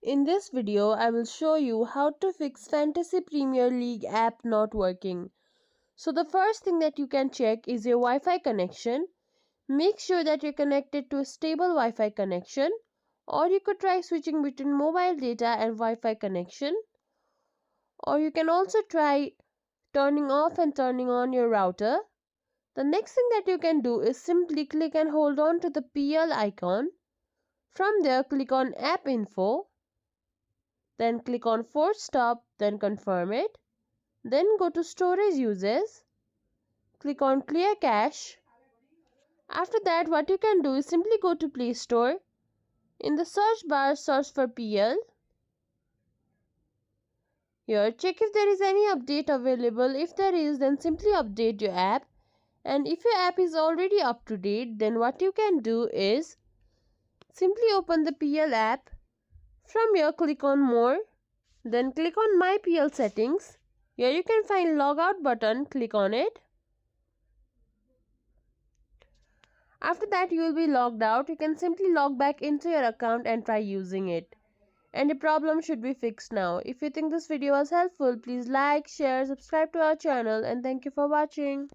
In this video, I will show you how to fix Fantasy Premier League app not working. So the first thing that you can check is your Wi-Fi connection. Make sure that you're connected to a stable Wi-Fi connection, or you could try switching between mobile data and Wi-Fi connection, or you can also try turning off and turning on your router. The next thing that you can do is simply click and hold on to the PL icon. From there, click on App Info. Then click on Force Stop, then confirm it. Then go to Storage Uses. Click on Clear Cache. After that, what you can do is simply go to Play Store. In the search bar, search for PL. Here, check if there is any update available. If there is, then simply update your app. And if your app is already up to date, then what you can do is simply open the PL app. From here, click on More. Then click on My PL Settings. Here you can find Logout button. Click on it. After that, you will be logged out. You can simply log back into your account and try using it. And your problem should be fixed now. If you think this video was helpful, please like, share, subscribe to our channel, and thank you for watching.